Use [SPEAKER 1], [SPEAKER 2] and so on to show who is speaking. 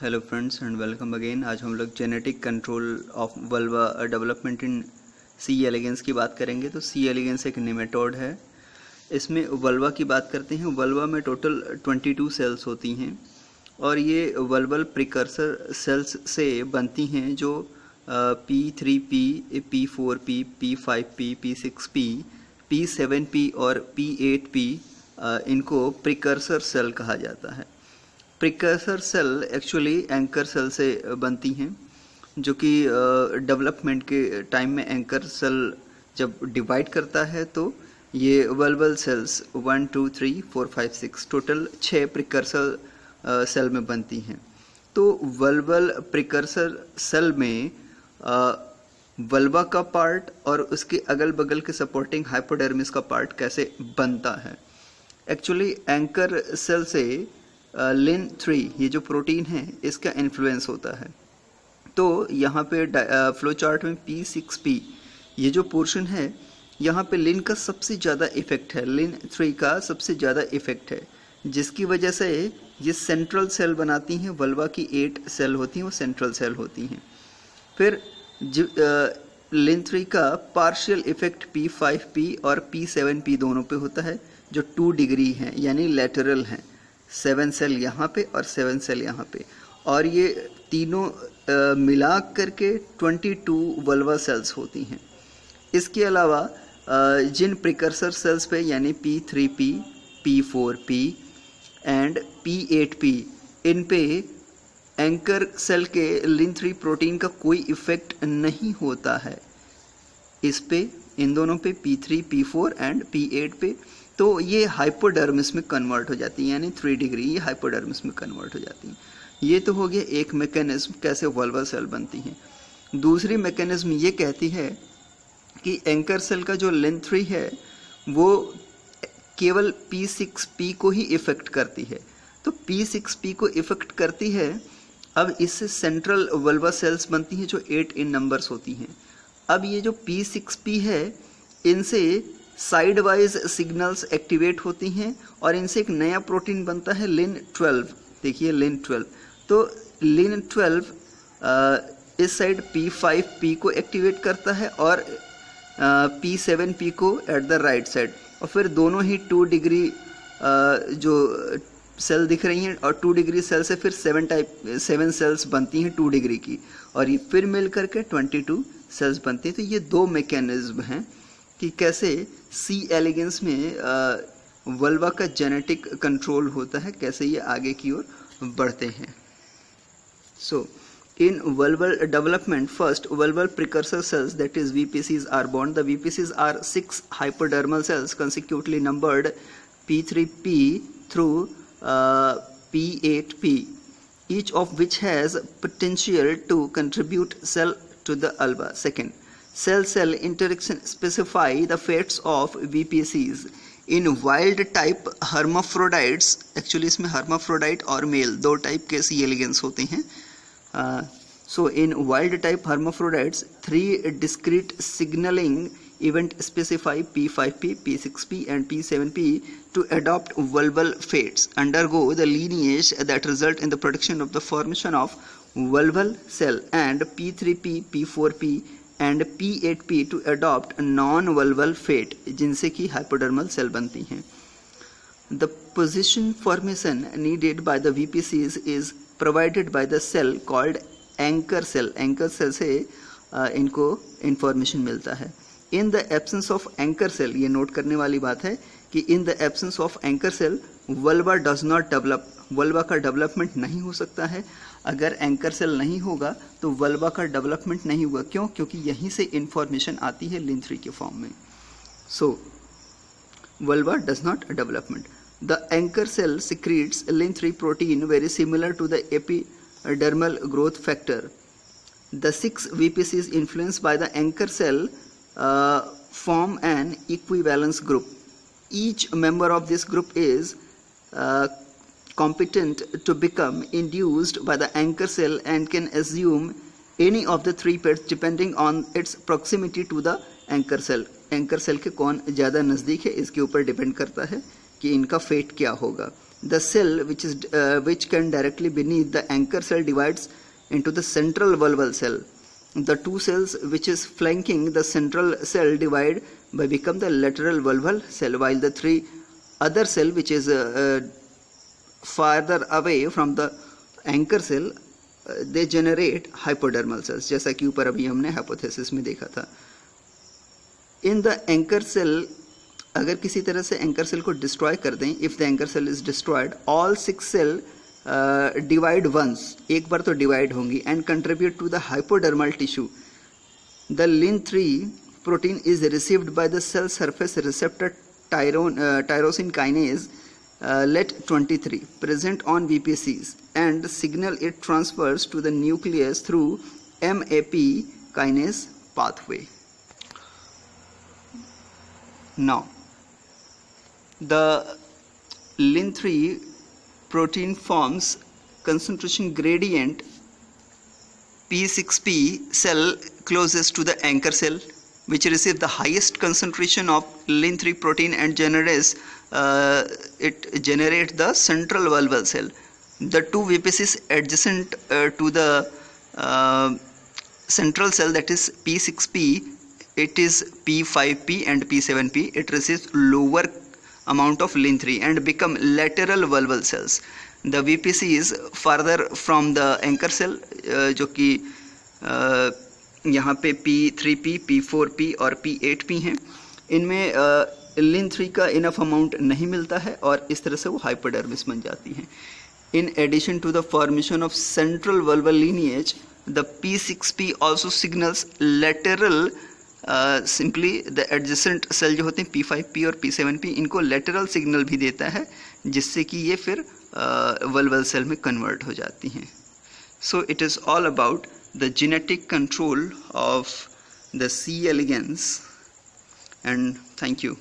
[SPEAKER 1] Hello friends and welcome again. आज हम लोग genetic control of vulva development in C elegans की बात करेंगे। तो सी एलिगेंस एक नेमेटोड है। इसमें वल्वा की बात करते हैं। वल्वा में टोटल 22 सेल्स होती हैं और ये वल्वल प्रिकर्सर सेल्स से बनती हैं जो P3P, P4P, P5P, P6P, P7P और P8P इनको प्रिकर्सर सेल कहा जाता है। Precursor cell actually anchor cell से बनती हैं, जो कि डेवलपमेंट के टाइम में एंकर सेल जब डिवाइड करता है तो ये vulval cells 1, 2, 3, 4, 5, 6 total 6 precursor cell में बनती हैं। तो वल्वल प्रिकर्सर सेल में वल्वा का पार्ट और उसके अगल बगल के सपोर्टिंग हाइपोडर्मिस का पार्ट कैसे बनता है। एक्चुअली एंकर सेल से लिन-3 ये जो प्रोटीन है इसका इन्फ्लुएंस होता है। तो यहाँ पे फ्लो चार्ट में P6P ये जो पोर्शन है यहाँ पे लिन का सबसे ज़्यादा इफेक्ट है, लिन-3 का सबसे ज़्यादा इफेक्ट है, जिसकी वजह से ये सेंट्रल सेल बनाती हैं। वल्वा की 8 सेल होती हैं, वो सेंट्रल सेल होती हैं। फिर लिन-3 का पार्शियल इफेक्ट P5P और P7P दोनों पे होता है, जो 2 डिग्री हैं यानी लेटरल हैं। 7 सेल यहाँ पे और 7 सेल यहाँ पे, और ये तीनों मिला करके 22 वल्वा सेल्स होती हैं। इसके अलावा जिन प्रिकर्सर सेल्स पे यानी P3P, P4P एंड P8P इन पे एंकर सेल के लिन-3 प्रोटीन का कोई इफेक्ट नहीं होता है। इस पे इन दोनों पे P3, P4 एंड P8 पे तो ये हाइपोडर्मिस में कन्वर्ट हो जाती है, यानी 3 डिग्री ये हाइपोडर्मिस में कन्वर्ट हो जाती है। ये तो हो गया एक मैकेनिज्म कैसे वल्वा सेल बनती हैं। दूसरी मैकेनिज्म ये कहती है कि एंकर सेल का जो लिन-3 है वो केवल P6P को ही इफेक्ट करती है। तो P6P को इफेक्ट करती है। अब इससे सेंट्रल वल्वा सेल्स बनती हैं जो 8 इन नंबर्स होती हैं। अब ये जो P6P है इनसे साइड वाइज सिग्नल्स एक्टिवेट होती हैं और इनसे एक नया प्रोटीन बनता है लिन-12। देखिए लिन-12, तो लिन-12 इस साइड P5P को एक्टिवेट करता है और P7P को एट द राइट साइड, और फिर दोनों ही 2 डिग्री जो सेल दिख रही हैं और 2 डिग्री सेल से फिर 7 सेल्स बनती हैं 2 डिग्री की, और ये फिर मिल करके 22 सेल्स बनती हैं। तो ये 2 मैकेनिज्म हैं कि कैसे सी एलिगेंस में वल्वा का जेनेटिक कंट्रोल होता है, कैसे ये आगे की ओर बढ़ते हैं। So in vulval development, first vulval precursor cells that is VPCs are born. The VPCs are 6 hypodermal cells consecutively numbered P3P through P8P, each of which has potential to contribute cell to the alba. Second, cell-cell interaction specify the fates of VPCs. In wild type hermaphrodites, actually इसमें hermaphrodite और mail 2 type के सी elegance होते हैं। So in wild type hermaphrodites 3 discrete signaling event specify P5P, P6P and P7P to adopt vulval fates, undergo the lineage that result in the production of the formation of vulval cell, and P3P, P4P and P8P to adopt non-vulval fate, जिनसे कि hypodermal cell बनती हैं। The position formation needed by the VPCs is provided by the cell called anchor cell. Anchor cell से इनको information मिलता है। In the absence of anchor cell, ये note करने वाली बात है कि in the absence of anchor cell, vulva does not develop. Vulva का डेवलपमेंट नहीं हो सकता है। अगर एंकर सेल नहीं होगा तो वल्वा का डेवलपमेंट नहीं होगा। क्यों? क्योंकि यहीं से इंफॉर्मेशन आती है लिन-3 के फॉर्म में। So vulva does not development. The anchor cell secretes लिन-3 protein very similar to the epidermal growth factor. The 6 VPCs influenced by the anchor cell form an equivalence group. Each member of this group is competent to become induced by the anchor cell and can assume any of the 3 fates depending on its proximity to the anchor cell. Anchor cell के कौन ज़्यादा नज़दीक है इसके ऊपर depend करता है कि इनका फेट क्या होगा। The cell which can directly beneath the anchor cell divides into the central vulval cell. The two cells which is flanking the central cell divide by become the lateral vulval cell, while the three other cell which is farther away from the anchor cell they generate hypodermal cells, जैसा कि ऊपर अभी हमने hypothesis में देखा था. In the anchor cell, अगर किसी तरह से एंकर सेल को डिस्ट्रॉय कर दें, if the anchor cell is destroyed, all 6 cell divide once, एक बार तो डिवाइड होंगी, and contribute to the hypodermal tissue. The Lin3 protein is received by the cell surface receptor tyrosine kinase LET23 present on VPCs and signal it transfers to the nucleus through MAP kinase pathway. Now, the Lin3 protein forms concentration gradient P6P cell closest to the anchor cell, which receive the highest concentration of Lin3 protein and generates the central vulval cell. The two VPCs adjacent to the central cell, that is P6P, it is P5P and P7P. It receives lower amount of Lin3 and become lateral vulval cells. The VPC is further from the anchor cell, जो कि यहाँ पे P3P, P4P और P8P हैं. इनमें Lin3 का enough amount नहीं मिलता है और इस तरह से वो हाइपोडर्मिस बन जाती हैं. In addition to the formation of central vulval lineage, the P6P also signals lateral. Simply the adjacent cell जो होते हैं P5P और P7P, इनको लेटरल सिग्नल भी देता है, जिससे कि ये फिर वल्वल सेल में कन्वर्ट हो जाती हैं. So it is all about the genetic control of the C. elegans, and thank you.